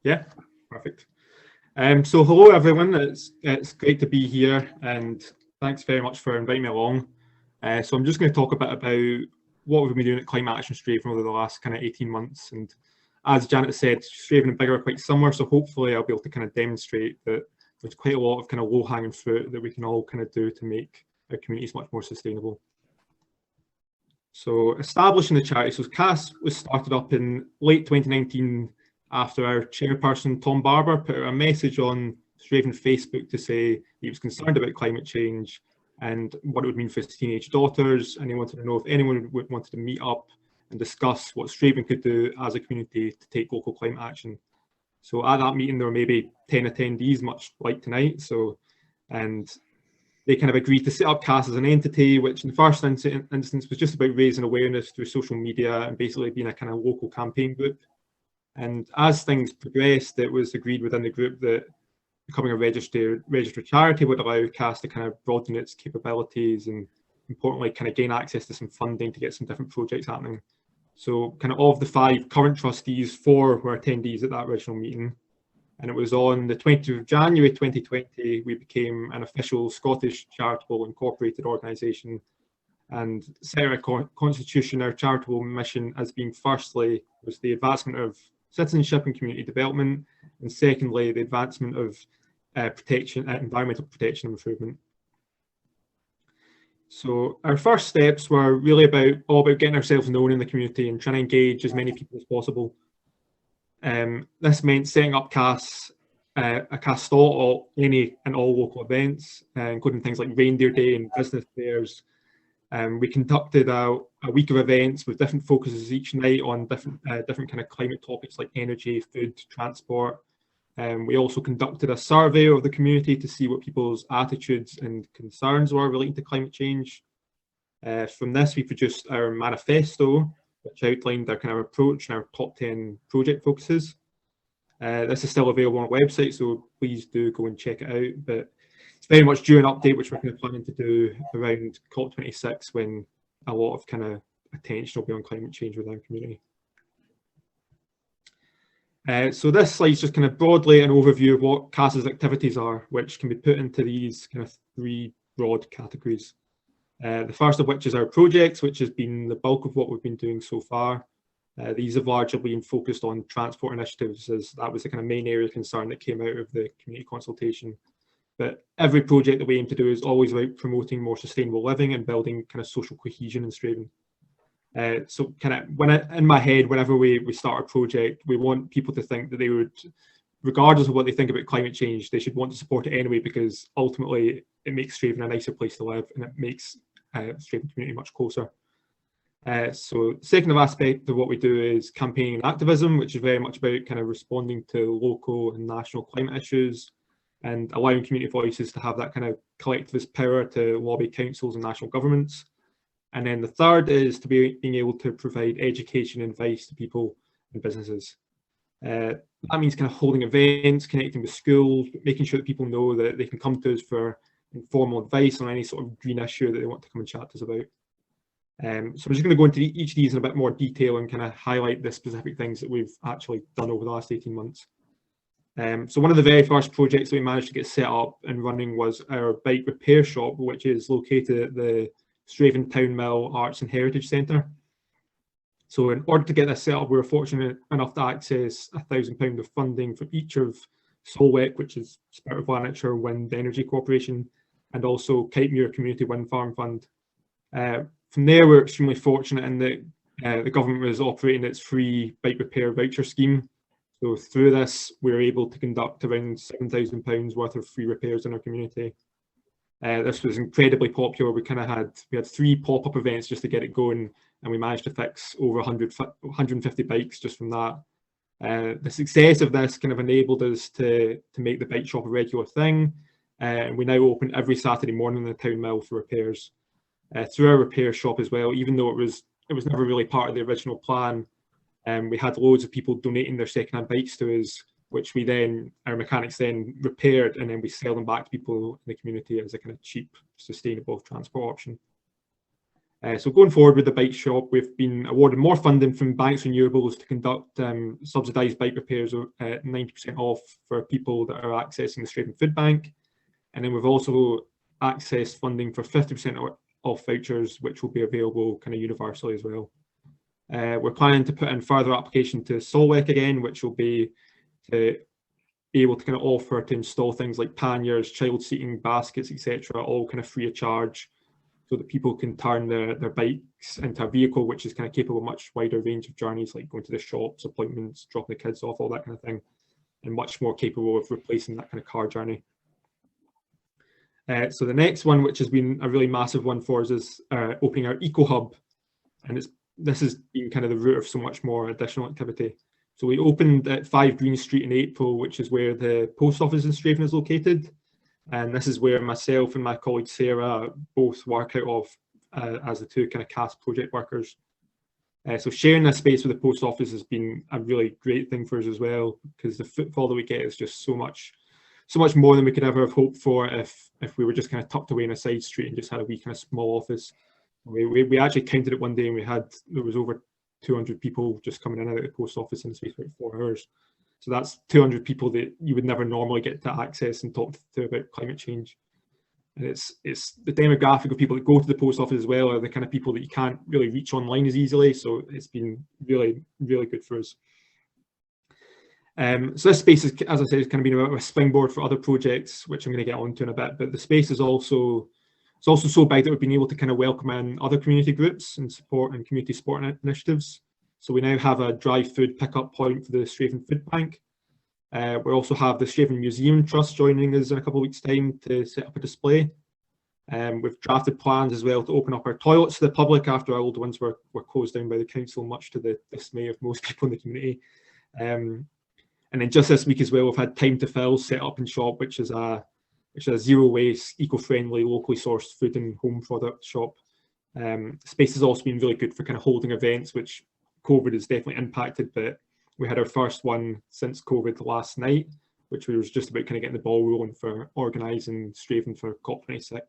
Yeah, perfect. So hello everyone, it's great to be here and thanks very much for inviting me along. So I'm just going to talk a bit about what we've been doing at Climate Action Strathaven over the last kind of 18 months. And as Janet said, Strathaven and Bigger are quite similar, so hopefully I'll be able to kind of demonstrate that there's quite a lot of kind of low-hanging fruit that we can all kind of do to make our communities much more sustainable. So establishing the charity, so CAS was started up in late 2019 after our chairperson, Tom Barber, put out a message on Stravan Facebook to say he was concerned about climate change and what it would mean for his teenage daughters, and he wanted to know if anyone wanted to meet up and discuss what Stravan could do as a community to take local climate action. So at that meeting, there were maybe 10 attendees, much like tonight. And they kind of agreed to set up CAS as an entity, which in the first instance was just about raising awareness through social media and basically being a kind of local campaign group. And as things progressed, it was agreed within the group that becoming a registered charity would allow CAS to kind of broaden its capabilities and, importantly, kind of gain access to some funding to get some different projects happening. So kind of the 5 current trustees, 4 were attendees at that original meeting. And it was on the 20th of January 2020, we became an official Scottish charitable incorporated organisation and set our constitution, our charitable mission as being firstly was the advancement of citizenship and community development, and secondly, the advancement of environmental protection and improvement. So our first steps were really all about getting ourselves known in the community and trying to engage as many people as possible. This meant setting up a CAS stall at any and all local events, including things like Reindeer Day and business fairs. We conducted a week of events with different focuses each night on different kind of climate topics like energy, food, transport. We also conducted a survey of the community to see what people's attitudes and concerns were relating to climate change. From this, we produced our manifesto, which outlined our kind of approach and our top 10 project focuses. This is still available on our website, so please do go and check it out. But it's very much due an update, which we're kind of planning to do around COP26, when a lot of kind of attention will be on climate change within our community. So this slide is just kind of broadly an overview of what CAS's activities are, which can be put into these kind of 3 broad categories. The first of which is our projects, which has been the bulk of what we've been doing so far. These have largely been focused on transport initiatives, as that was the kind of main area of concern that came out of the community consultation. But every project that we aim to do is always about promoting more sustainable living and building kind of social cohesion in Stravan. So kind of in my head, whenever we start a project, we want people to think that they would, regardless of what they think about climate change, they should want to support it anyway, because ultimately it makes Stravan a nicer place to live and it makes Stravan community much closer. So the second aspect of what we do is campaigning and activism, which is very much about kind of responding to local and national climate issues and allowing community voices to have that kind of collectivist power to lobby councils and national governments. And then the third is to being able to provide education and advice to people and businesses. That means kind of holding events, connecting with schools, making sure that people know that they can come to us for informal advice on any sort of green issue that they want to come and chat to us about. So I'm just going to go into each of these in a bit more detail and kind of highlight the specific things that we've actually done over the last 18 months. So one of the very first projects that we managed to get set up and running was our bike repair shop, which is located at the Stravan Town Mill Arts and Heritage Centre. So in order to get this set up, we were fortunate enough to access £1,000 of funding from each of Solwec, which is Spirit of Lanarkshire Wind Energy Corporation, and also Kitmuir Community Wind Farm Fund. From there, we're extremely fortunate in that the government was operating its free bike repair voucher scheme. So through this, we were able to conduct around £7,000 worth of free repairs in our community. This was incredibly popular. We had 3 pop-up events just to get it going, and we managed to fix over 150 bikes just from that. The success of this kind of enabled us to make the bike shop a regular thing. We now open every Saturday morning in the town mill for repairs. Through our repair shop as well, even though it was never really part of the original plan, we had loads of people donating their second-hand bikes to us, which our mechanics then repaired, and then we sell them back to people in the community as a kind of cheap, sustainable transport option. So going forward with the bike shop, we've been awarded more funding from Banks Renewables to conduct subsidised bike repairs at 90% off for people that are accessing the Stravan Food Bank. And then we've also accessed funding for 50% off vouchers, which will be available kind of universally as well. We're planning to put in further application to Solwec again, which will be to be able to kind of offer to install things like panniers, child seating, baskets, etc., all kind of free of charge, so that people can turn their bikes into a vehicle which is kind of capable of a much wider range of journeys, like going to the shops, appointments, dropping the kids off, all that kind of thing, and much more capable of replacing that kind of car journey. So the next one, which has been a really massive one for us, is opening our Eco Hub, and this has been kind of the root of so much more additional activity. So we opened at 5 Green Street in April, which is where the post office in Stravan is located. And this is where myself and my colleague Sarah both work out of as the two kind of CAS project workers. So sharing this space with the post office has been a really great thing for us as well, because the footfall that we get is just so much more than we could ever have hoped for if we were just kind of tucked away in a side street and just had a wee kind of small office. We actually counted it one day, and there was over 200 people just coming in and out of the post office in the space of about 4 hours. So that's 200 people that you would never normally get to access and talk to about climate change. And it's the demographic of people that go to the post office as well are the kind of people that you can't really reach online as easily. So it's been really, really good for us. So this space is, as I said, kind of been a springboard for other projects, which I'm going to get onto in a bit. But the space is also so big that we've been able to kind of welcome in other community groups and support and community support initiatives. So we now have a dry food pickup point for the Stravan Food Bank. We also have the Stravan Museum Trust joining us in a couple of weeks' time to set up a display. We've drafted plans as well to open up our toilets to the public after our old ones were closed down by the council, much to the dismay of most people in the community. And then just this week as well, we've had Time to Fill set up in shop, which is a zero waste, eco-friendly, locally sourced food and home product shop. Space has also been really good for kind of holding events, which COVID has definitely impacted, but we had our first one since COVID last night, which was just about kind of getting the ball rolling for organising Stravan for COP26.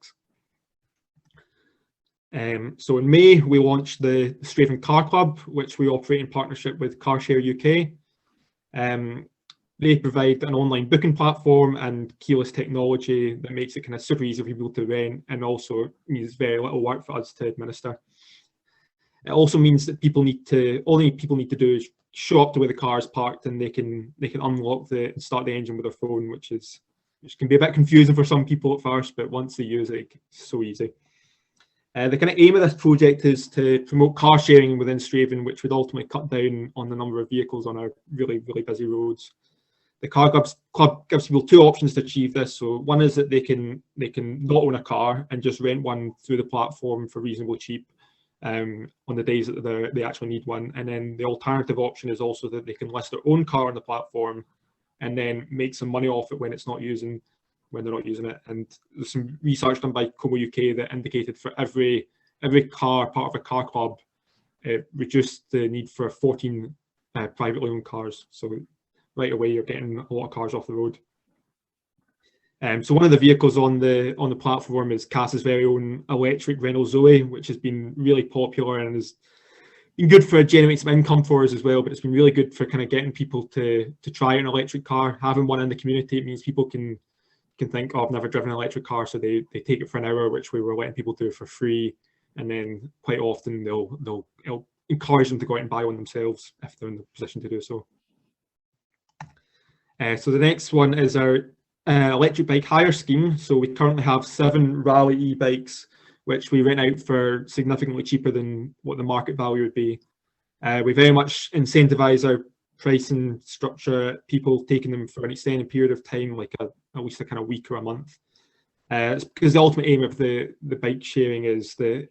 So in May, we launched the Stravan Car Club, which we operate in partnership with CarShare UK. They provide an online booking platform and keyless technology that makes it kind of super easy for people to rent, and also means very little work for us to administer. It also means that all people need to do is show up to where the car is parked, and they can unlock and start the engine with their phone, which can be a bit confusing for some people at first, but once they use it, it's so easy. The kind of aim of this project is to promote car sharing within Stravan, which would ultimately cut down on the number of vehicles on our really, really busy roads. The Car Club gives people 2 options to achieve this. So one is that they can not own a car and just rent one through the platform for reasonably cheap on the days that they actually need one. And then the alternative option is also that they can list their own car on the platform and then make some money off it when they're not using it. And there's some research done by Como UK that indicated for every car part of a car club, it reduced the need for 14 privately owned cars. So right away, you're getting a lot of cars off the road. So one of the vehicles on the platform is CAS's very own electric Renault Zoe, which has been really popular and has been good for generating some income for us as well. But it's been really good for kind of getting people to try an electric car. Having one in the community, it means people can think, oh, I've never driven an electric car, so they take it for an hour, which we were letting people do for free. And then quite often they'll encourage them to go out and buy one themselves if they're in the position to do so. So the next one is our electric bike hire scheme. So we currently have 7 Rally e-bikes, which we rent out for significantly cheaper than what the market value would be. We very much incentivise our pricing structure, people taking them for an extended period of time, like at least a kind of week or a month. It's because the ultimate aim of the bike sharing is that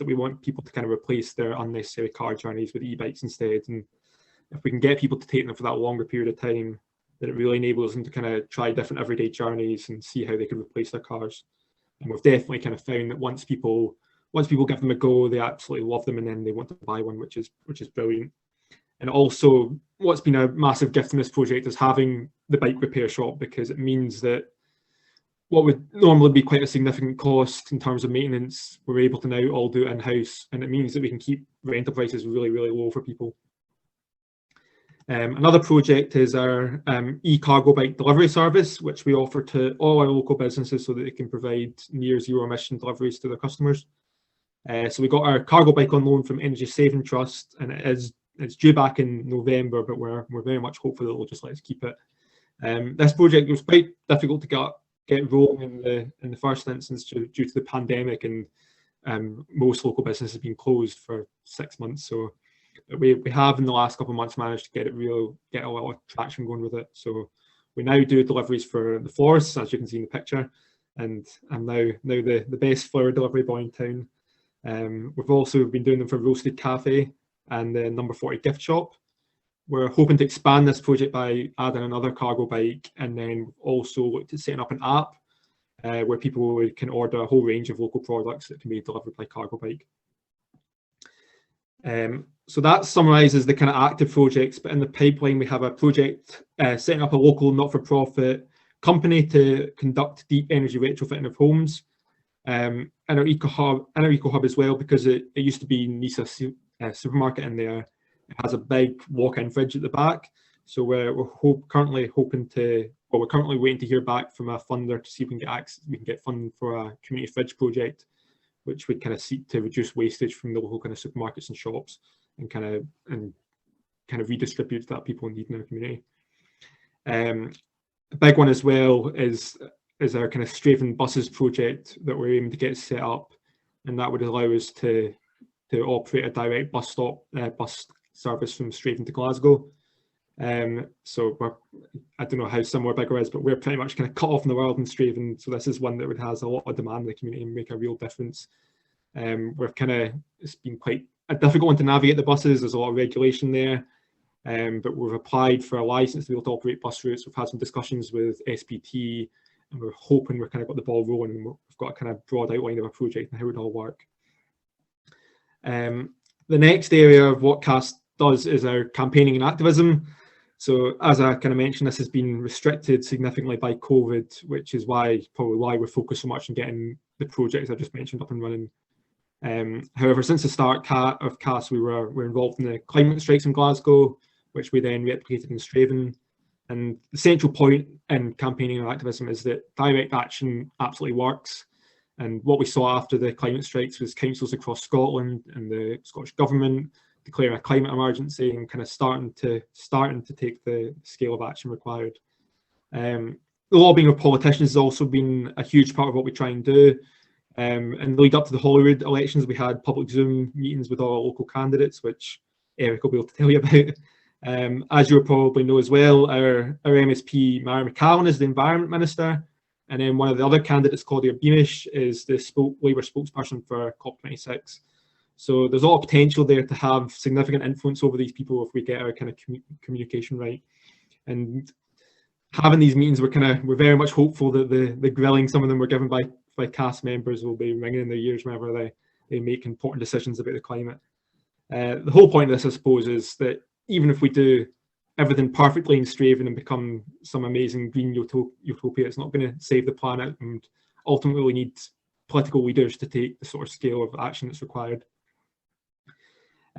we want people to kind of replace their unnecessary car journeys with e-bikes instead. And if we can get people to take them for that longer period of time, then it really enables them to kind of try different everyday journeys and see how they can replace their cars. And we've definitely kind of found that once people give them a go, they absolutely love them, and then they want to buy one, which is brilliant. And also, what's been a massive gift in this project is having the bike repair shop, because it means that what would normally be quite a significant cost in terms of maintenance, we're able to now all do it in-house, and it means that we can keep rental prices really, really low for people. Another project is our e-cargo bike delivery service, which we offer to all our local businesses so that they can provide near zero emission deliveries to their customers. So we got our cargo bike on loan from Energy Saving Trust, and it's due back in November, but we're very much hopeful that they'll just let us keep it. This project was quite difficult to get rolling in the first instance due to the pandemic, and most local businesses have been closed for 6 months. So we have in the last couple of months managed to get a lot of traction going with it. So we now do deliveries for the florists, as you can see in the picture, and I'm now the best flower delivery boy in town. We've also been doing them for Roasted Cafe and the Number 40 gift shop. We're hoping to expand this project by adding another cargo bike, and then also looked at setting up an app where people can order a whole range of local products that can be delivered by cargo bike. So that summarises the kind of active projects, but in the pipeline we have a project setting up a local not-for-profit company to conduct deep energy retrofitting of homes. And our eco hub as well, because it used to be Nisa supermarket in there. It has a big walk-in fridge at the back. So we're currently waiting to hear back from a funder to see if we can get funding for a community fridge project, which would kind of seek to reduce wastage from the local kind of supermarkets and shops, and kind of redistribute that people in need in our community. A big one as well is our kind of Stravan buses project that we're aiming to get set up, and that would allow us to operate a direct bus service from Stravan to Glasgow. So I don't know how similar Bigger is, but we're pretty much kind of cut off in the world in Stravan. So this is one that has a lot of demand in the community and make a real difference. It's been quite a difficult one to navigate the buses. There's a lot of regulation there, but we've applied for a license to be able to operate bus routes. We've had some discussions with SPT, and we're hoping we're kind of got the ball rolling, and we've got a kind of broad outline of a project and how it all work. The next area of what CAS does is our campaigning and activism. So as I kind of mentioned, this has been restricted significantly by COVID, which is probably why we're focused so much on getting the projects I just mentioned up and running. However, since the start of CAS, we're involved in the climate strikes in Glasgow, which we then replicated in Stravan. And the central point in campaigning and activism is that direct action absolutely works. And what we saw after the climate strikes was councils across Scotland and the Scottish Government declaring a climate emergency and kind of starting to take the scale of action required. The lobbying of politicians has also been a huge part of what we try and do. In the lead up to the Holyrood elections, we had public Zoom meetings with all our local candidates, which Eric will be able to tell you about. As you probably know as well, our MSP, Mara McCallan, is the Environment Minister. And then one of the other candidates, Claudia Beamish, is the Labour spokesperson for COP26. So there's a lot of potential there to have significant influence over these people if we get our kind of communication right. And having these meetings, we're very much hopeful that the grilling some of them were given by CAS members will be ringing in their ears whenever they make important decisions about the climate. The whole point of this, I suppose, is that even if we do everything perfectly in Stravan and become some amazing green utopia, it's not going to save the planet, and ultimately we need political leaders to take the sort of scale of action that's required.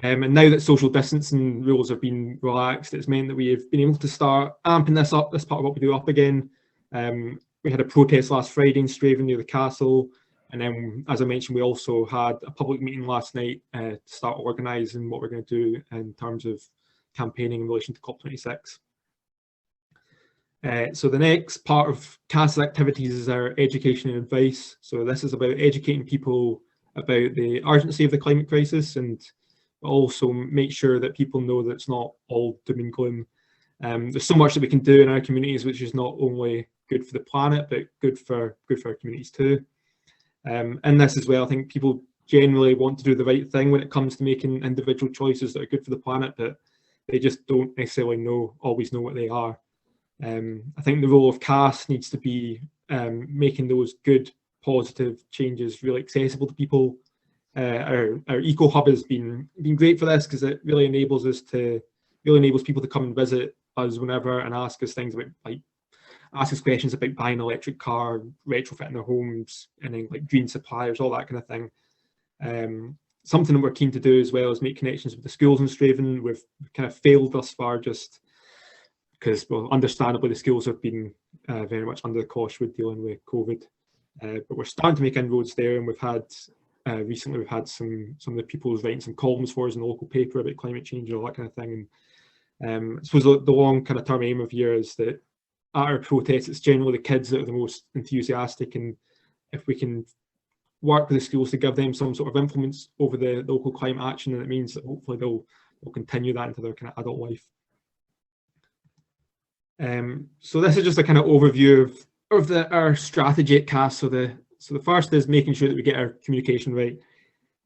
And now that social distancing rules have been relaxed, it's meant that we have been able to start amping this part of what we do up again. We had a protest last Friday in Stravan near the castle, and then, as I mentioned, we also had a public meeting last night to start organising what we're going to do in terms of campaigning in relation to COP26. So the next part of CAS's activities is our education and advice. So this is about educating people about the urgency of the climate crisis, and also make sure that people know that it's not all doom and gloom. There's so much that we can do in our communities, which is not only good for the planet, but good for our communities too. And this as well, I think people generally want to do the right thing when it comes to making individual choices that are good for the planet, but they just don't necessarily always know what they are. I think the role of CAS needs to be making those good, positive changes really accessible to people. Our Eco Hub has been great for this, because it really enables people to come and visit us whenever and ask us things about, like, ask us questions about buying an electric car, retrofitting their homes, and then like green suppliers, all that kind of thing. Something that we're keen to do as well is make connections with the schools in Stravan. We've kind of failed thus far just because, well, understandably, the schools have been very much under the cosh with dealing with COVID. But we're starting to make inroads there, and we've had recently we've had some of the people writing some columns for us in the local paper about climate change and all that kind of thing. And I suppose the long kind of term aim of here is that at our protests, it's generally the kids that are the most enthusiastic, and if we can work with the schools to give them some sort of influence over the local climate action, and it means that hopefully they'll continue that into their kind of adult life. So this is just a kind of overview of our strategy at CAS. So the first is making sure that we get our communication right,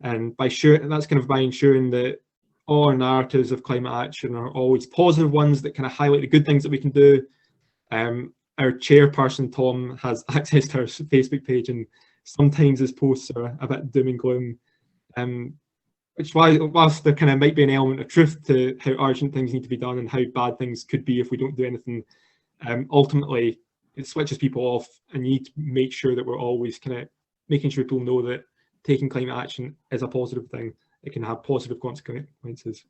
and that's kind of by ensuring that all our narratives of climate action are always positive ones that kind of highlight the good things that we can do. Our chairperson Tom has access to our Facebook page, and sometimes his posts are a bit doom and gloom, which whilst there kind of might be an element of truth to how urgent things need to be done and how bad things could be if we don't do anything, ultimately it switches people off, and you need to make sure that we're always kind of making sure people know that taking climate action is a positive thing. It can have positive consequences.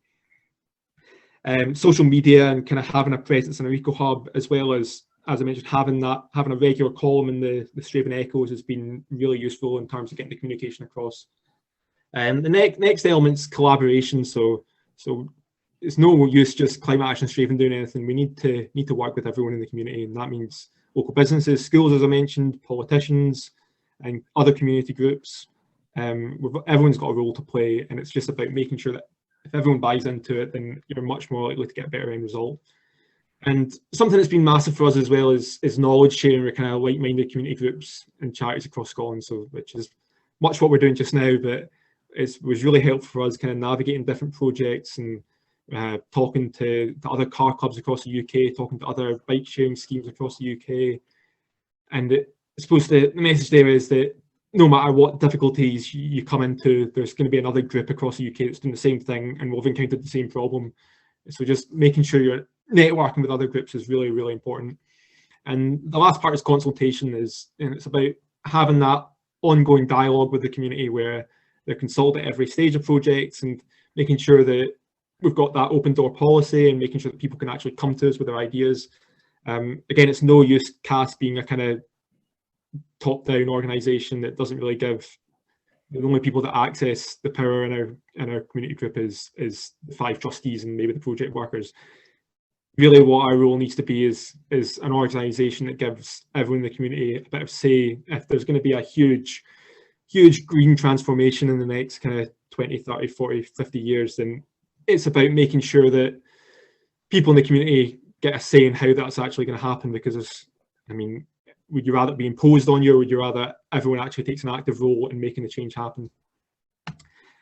Social media and kind of having a presence in our eco hub, as well as I mentioned, having a regular column in the Stravan Echoes has been really useful in terms of getting the communication across. The next element's collaboration. So it's no use just Climate Action Strathaven doing anything. We need to work with everyone in the community, and that means local businesses, schools, as I mentioned, politicians, and other community groups. Everyone's got a role to play, and it's just about making sure that if everyone buys into it, then you're much more likely to get a better end result. And something that's been massive for us as well is knowledge sharing with kind of like-minded community groups and charities across Scotland. So which is much what we're doing just now, but it was really helpful for us kind of navigating different projects and talking to other car clubs across the UK, talking to other bike sharing schemes across the UK. And I suppose the message there is that no matter what difficulties you come into, there's going to be another group across the UK that's doing the same thing, and we've encountered the same problem. So just making sure you're networking with other groups is really, really important. And the last part is consultation, and it's about having that ongoing dialogue with the community where they're consulted at every stage of projects, and making sure that we've got that open door policy and making sure that people can actually come to us with their ideas. Again, it's no use CAS being a kind of top-down organisation that doesn't really give. The only people that access the power in our community group is the 5 trustees and maybe the project workers. Really, what our role needs to be is an organisation that gives everyone in the community a bit of say. If there's going to be a huge green transformation in the next kind of 20, 30, 40, 50 years, then it's about making sure that people in the community get a say in how that's actually going to happen. Because would you rather it be imposed on you, or would you rather everyone actually takes an active role in making the change happen?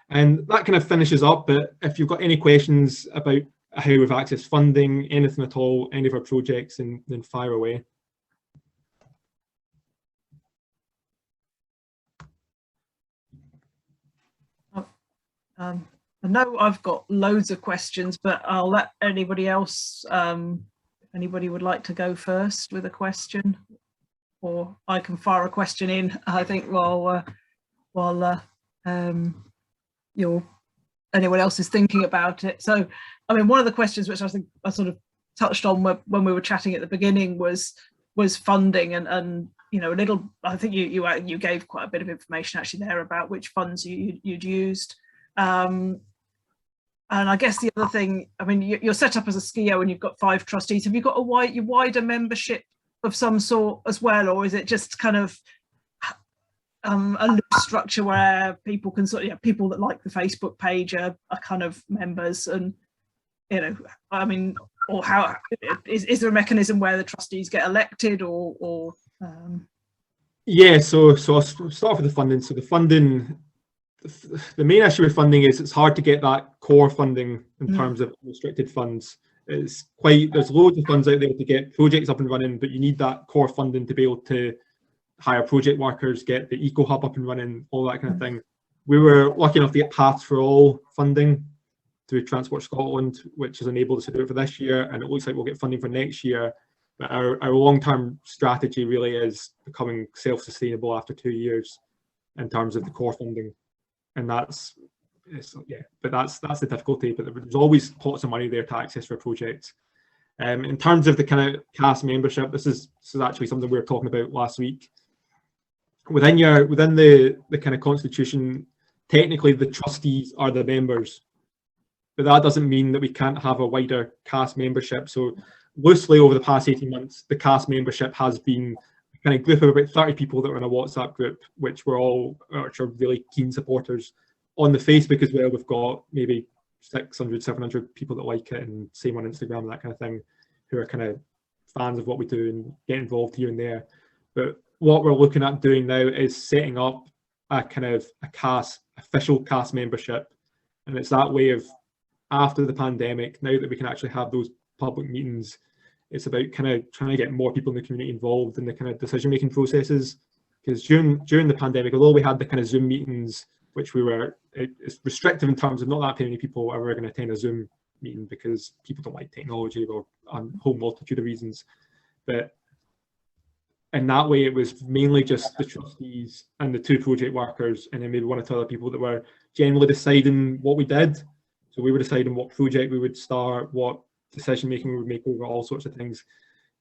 And that kind of finishes up, but if you've got any questions about how we've accessed funding, anything at all, any of our projects, then fire away. I know I've got loads of questions, but I'll let anybody else, anybody would like to go first with a question, or I can fire a question in, I think, while anyone else is thinking about it. So, one of the questions which I think I sort of touched on when we were chatting at the beginning was funding, and a little. I think you gave quite a bit of information actually there about which funds you'd used. And I guess the other thing, you're set up as a SCIO and you've got 5 trustees. Have you got a wider membership of some sort as well, or is it just kind of a loose structure where people can people that like the Facebook page are kind of members, and or how is there a mechanism where the trustees get elected, or Yeah, so I'll start with the funding. So the main issue with funding is it's hard to get that core funding in terms of restricted funds. There's loads of funds out there to get projects up and running, but you need that core funding to be able to hire project workers, get the eco hub up and running, all that kind of thing. We were lucky enough to get Paths for All funding through Transport Scotland, which has enabled us to do it for this year, and it looks like we'll get funding for next year. But our long-term strategy really is becoming self-sustainable after 2 years in terms of the core funding, and that's the difficulty. But there's always pots of money there to access for projects. In terms of the kind of CAS membership, this is actually something we were talking about last week. Within the kind of constitution, technically the trustees are the members, but that doesn't mean that we can't have a wider CAS membership. So loosely over the past 18 months, the CAS membership has been a kind of group of about 30 people that were in a WhatsApp group, which are really keen supporters. On the Facebook as well, we've got maybe 600, 700 people that like it, and same on Instagram and that kind of thing, who are kind of fans of what we do and get involved here and there. But what we're looking at doing now is setting up a kind of official CAS membership. And it's that way of, after the pandemic, now that we can actually have those public meetings, it's about kind of trying to get more people in the community involved in the kind of decision-making processes. Because during the pandemic, although we had the kind of Zoom meetings, which it's restrictive in terms of not that many people are ever going to attend a Zoom meeting because people don't like technology or a whole multitude of reasons. But in that way, it was mainly just the trustees and the 2 project workers, and then maybe 1 or 2 other people that were generally deciding what we did. So we were deciding what project we would start, what decision making we would make over all sorts of things.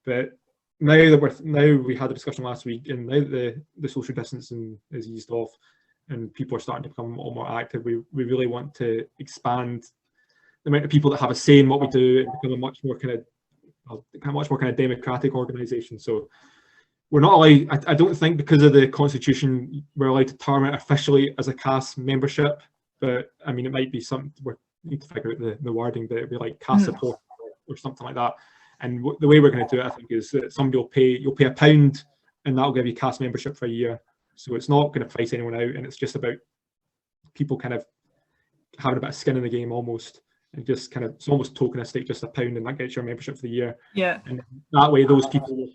But now we had a discussion last week, and now that the social distancing is eased off and people are starting to become a lot more active, we really want to expand the amount of people that have a say in what we do and become a much more kind of democratic organisation. So we're not allowed, I don't think because of the constitution we're allowed to term it officially as a CAS membership, but I mean it might be something we need to figure out the wording, but it'd be like CAS support or something like that. And the way we're going to do it, I think, is that somebody you'll pay £1 and that'll give you CAS membership for a year. So it's not going to price anyone out, and it's just about people kind of having a bit of skin in the game almost, and just kind of, it's almost tokenistic, just £1, and that gets your membership for the year. Yeah. And that way those people will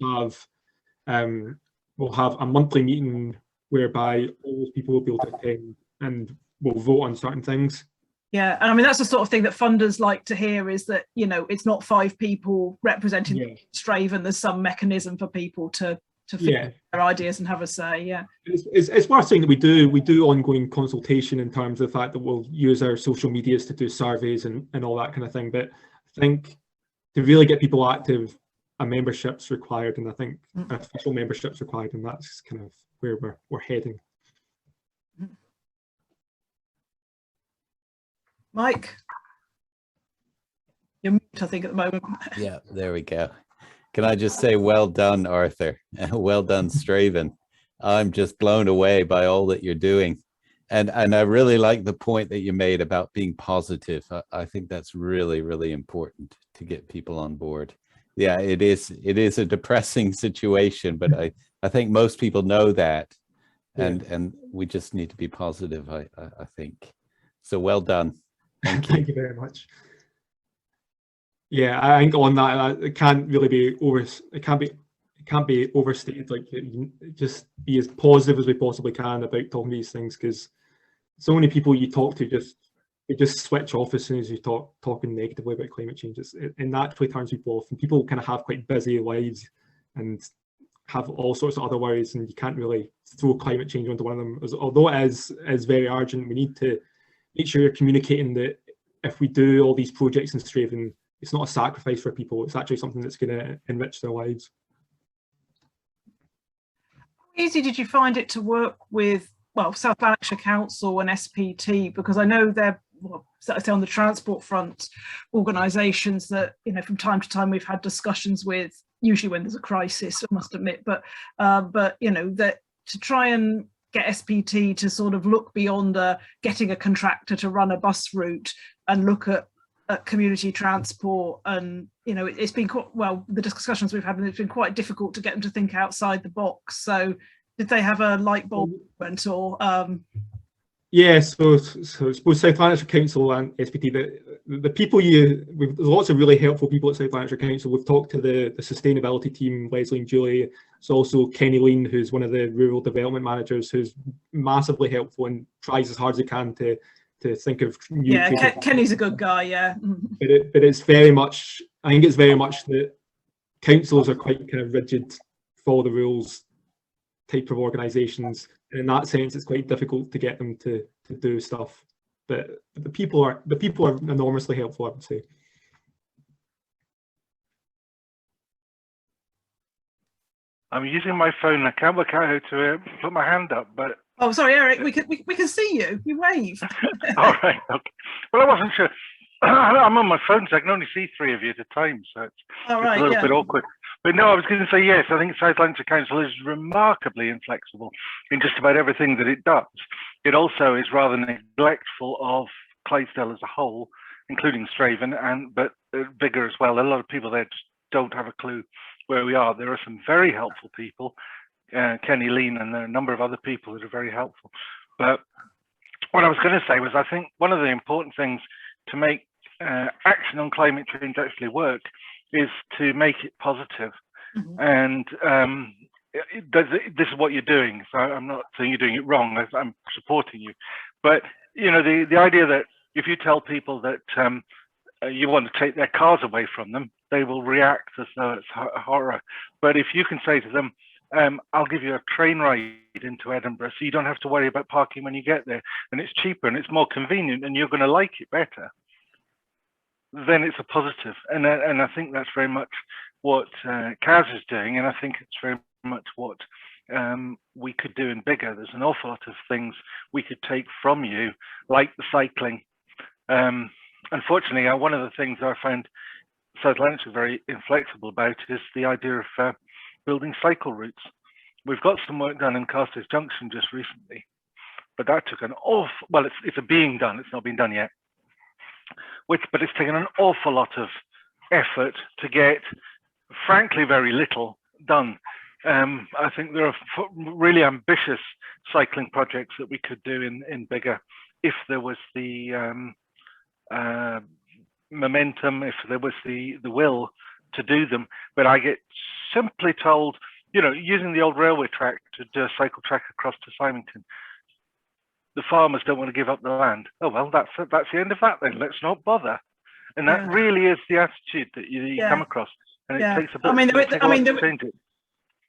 have a monthly meeting whereby all those people will be able to attend and will vote on certain things. Yeah, and I mean that's the sort of thing that funders like to hear, is that, you know, it's not 5 people representing Stravan. There's some mechanism for people to figure their ideas and have a say. Yeah, it's worth saying that we do ongoing consultation in terms of the fact that we'll use our social medias to do surveys and all that kind of thing. But I think to really get people active, a membership's required, and I think an official membership's required, and that's kind of where we're heading. Mike, you're mute, I think, at the moment. Yeah, there we go. Can I just say, well done, Arthur. Well done, Stravan. I'm just blown away by all that you're doing. And I really like the point that you made about being positive. I think that's really, really important to get people on board. Yeah, it is a depressing situation, but I think most people know that. And we just need to be positive, I think. So well done. Thank you. Thank you very much. Yeah, I think on that, it can't really be it can't be overstated. Like, just be as positive as we possibly can about talking these things, because so many people you talk to just switch off as soon as you talking negatively about climate change. It naturally turns people off, and people kind of have quite busy lives and have all sorts of other worries, and you can't really throw climate change onto one of them. Although it is very urgent, we need to make sure you're communicating that if we do all these projects in Stravan, it's not a sacrifice for people. It's actually something that's going to enrich their lives. How easy did you find it to work with, well, South Lanarkshire Council and SPT? Because I know they're, well, say on the transport front, organisations that, you know, from time to time we've had discussions with, usually when there's a crisis, I must admit, but you know, that to try and get SPT to sort of look beyond getting a contractor to run a bus route and look at community transport, and you know, it's been quite, well, the discussions we've had, and it's been quite difficult to get them to think outside the box. So did they have a light bulb moment, or yeah, so it's both South Lanarkshire Council and SPT. The people there's lots of really helpful people at South Lanarkshire Council. We've talked to the sustainability team, Leslie and Julie. It's also Kenny Lean, who's one of the rural development managers, who's massively helpful and tries as hard as he can to think of new. Yeah, Kenny's a good guy. Yeah, but it's very much, I think it's very much that councils are quite kind of rigid, follow the rules type of organisations, and in that sense, it's quite difficult to get them to do stuff. But the people are enormously helpful, I would say. I'm using my phone. I can't work out how to put my hand up, but Oh, sorry, Eric. We can see you. You wave. all right. Okay. Well, I wasn't sure. I'm on my phone, so I can only see 3 of you at a time, so it's All right, a little yeah. bit awkward. But no, I was going to say yes. I think South Lanarkshire Council is remarkably inflexible in just about everything that it does. It also is rather neglectful of Clydesdale as a whole, including Stravan, but bigger as well. A lot of people there just don't have a clue where we are. There are some very helpful people, Kenny Lean, and there are a number of other people that are very helpful. But what I was going to say was, I think one of the important things to make action on climate change actually work is to make it positive. Mm-hmm. And this is what you're doing. So I'm not saying you're doing it wrong. I'm supporting you. But you know, the idea that if you tell people that you want to take their cars away from them, they will react as though it's horror. But if you can say to them, I'll give you a train ride into Edinburgh, so you don't have to worry about parking when you get there, and it's cheaper and it's more convenient, and you're going to like it better, then it's a positive. And I think that's very much what CAS is doing, and I think it's very much what we could do in bigger. There's an awful lot of things we could take from you, like the cycling. Unfortunately, one of the things I found South Lanarkshire very inflexible about is the idea of building cycle routes. We've got some work done in Carstairs Junction just recently, but that took an it's being done, it's not been done yet. But it's taken an awful lot of effort to get, frankly, very little done. I think there are really ambitious cycling projects that we could do in bigger if there was the momentum, if there was the will to do them. But I get simply told, you know, using the old railway track to do a cycle track across to Symington, the farmers don't want to give up the land. Oh well, that's the end of that then. Let's not bother. And that really is the attitude that you come across, and it takes a bit. To change it.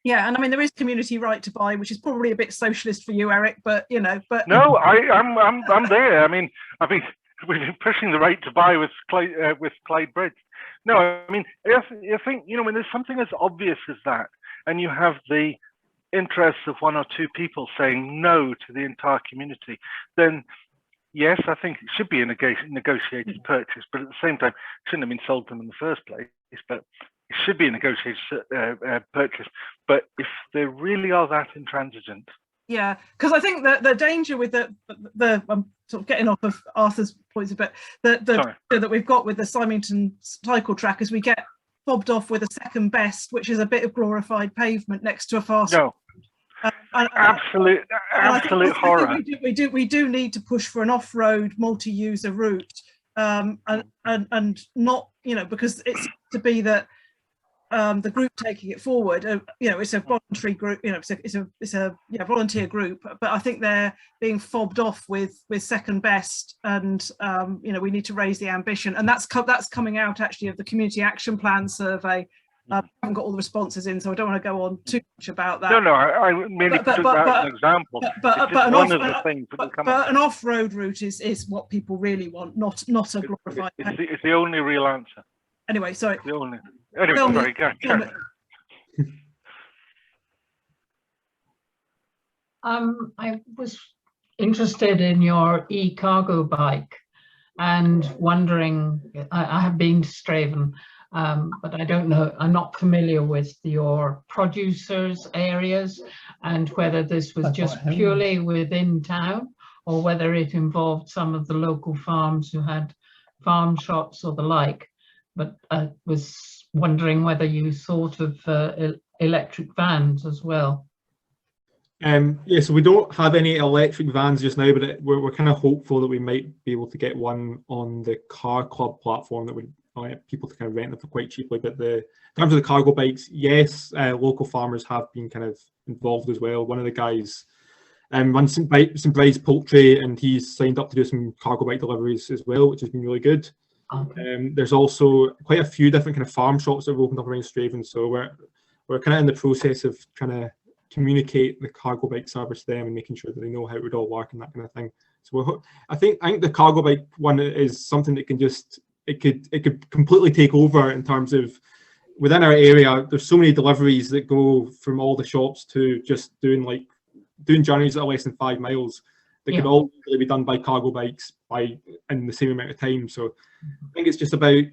Yeah, and I mean there is community right to buy, which is probably a bit socialist for you, Eric. But you know, no, I'm there. I mean, we've been pushing the right to buy with Clyde Bridge. No, I mean, I think, you know, when there's something as obvious as that, and you have the interests of 1 or 2 people saying no to the entire community, then yes, I think it should be a negotiated purchase, but at the same time, it shouldn't have been sold to them in the first place. But it should be a negotiated purchase. But if they really are that intransigent. Yeah, because I think the danger with the I'm sort of getting off of Arthur's points a bit, that we've got with the Symington cycle track is we get fobbed off with a second best, which is a bit of glorified pavement next to a fast. No. Absolute horror. We do need to push for an off-road multi-user route, and not, you know, because it's to be that the group taking it forward, you know, it's a voluntary group, you know, it's a volunteer group, but I think they're being fobbed off with second best, and you know, we need to raise the ambition, and that's coming out actually of the Community Action Plan survey. I haven't got all the responses in, so I don't want to go on too much about that. No, I merely took that as an example. But an off-road route is what people really want, not a glorified. It's the only real answer. Anyway, sorry. Anyway, sorry, go on. I was interested in your e-cargo bike and wondering, I have been to Stravan, but I don't know, I'm not familiar with your producers areas and whether this was just purely within town or whether it involved some of the local farms who had farm shops or the like. But I was wondering whether you thought of electric vans as well. Yeah, so we don't have any electric vans just now, but we're kind of hopeful that we might be able to get one on the Car Club platform that would allow people to kind of rent them for quite cheaply. But in terms of the cargo bikes, yes, local farmers have been kind of involved as well. One of the guys runs St Bride's Poultry, and he's signed up to do some cargo bike deliveries as well, which has been really good. Okay. There's also quite a few different kind of farm shops that have opened up around Stravan, so we're kind of in the process of trying to communicate the cargo bike service to them and making sure that they know how it would all work and that kind of thing. So I think the cargo bike one is something that can just it could completely take over in terms of within our area. There's so many deliveries that go from all the shops to just doing journeys that are less than 5 miles. They could all really be done by cargo bikes in the same amount of time. So I think it's just about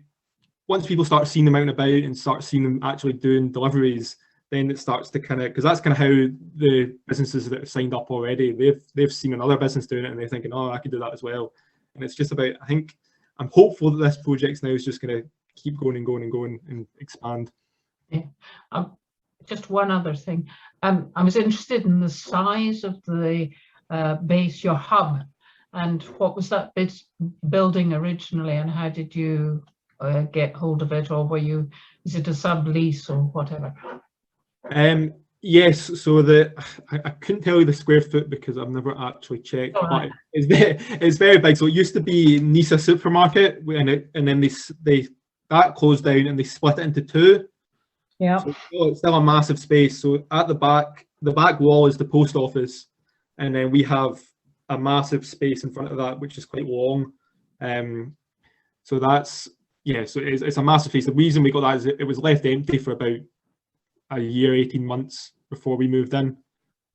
once people start seeing them out and about and start seeing them actually doing deliveries, then it starts to kind of, because that's kind of how the businesses that have signed up already, they've seen another business doing it and they're thinking, oh, I could do that as well. And it's just about, I think, I'm hopeful that this project now is just going to keep going and going and going and expand. Yeah. Just one other thing. I was interested in the size of the base, your hub, and what was that building originally, and how did you get hold of it, or is it a sublease or whatever? Yes, so I couldn't tell you the square foot because I've never actually checked, but it's very big. So it used to be Nisa Supermarket, and then that closed down and they split it into two. Yeah. So it's still a massive space. So at the back wall is the post office, and then we have a massive space in front of that, which is quite long. So that's, so it's a massive space. The reason we got that is it was left empty for about a year, 18 months before we moved in.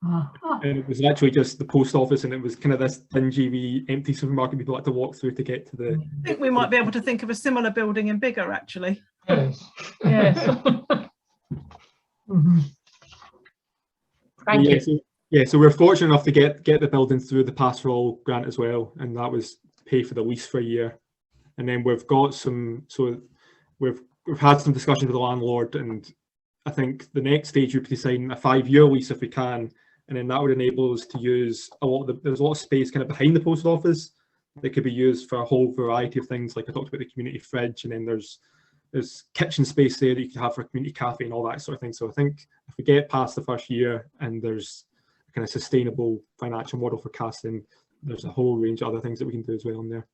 And it was actually just the post office, and it was kind of this dingy wee empty supermarket people had to walk through to get to the... I think we might be able to think of a similar building in bigger, actually. Yes. Yes. Mm-hmm. Thank you. So we're fortunate enough to get the building through the pastoral grant as well, and that was pay for the lease for a year. And then we've got we've had some discussions with the landlord, and I think the next stage would be to sign a 5-year lease if we can, and then that would enable us to use there's a lot of space kind of behind the post office that could be used for a whole variety of things. Like I talked about the community fridge, and then there's kitchen space there that you can have for a community cafe and all that sort of thing. So I think if we get past the first year and there's a kind of sustainable financial model for casting, there's a whole range of other things that we can do as well in there.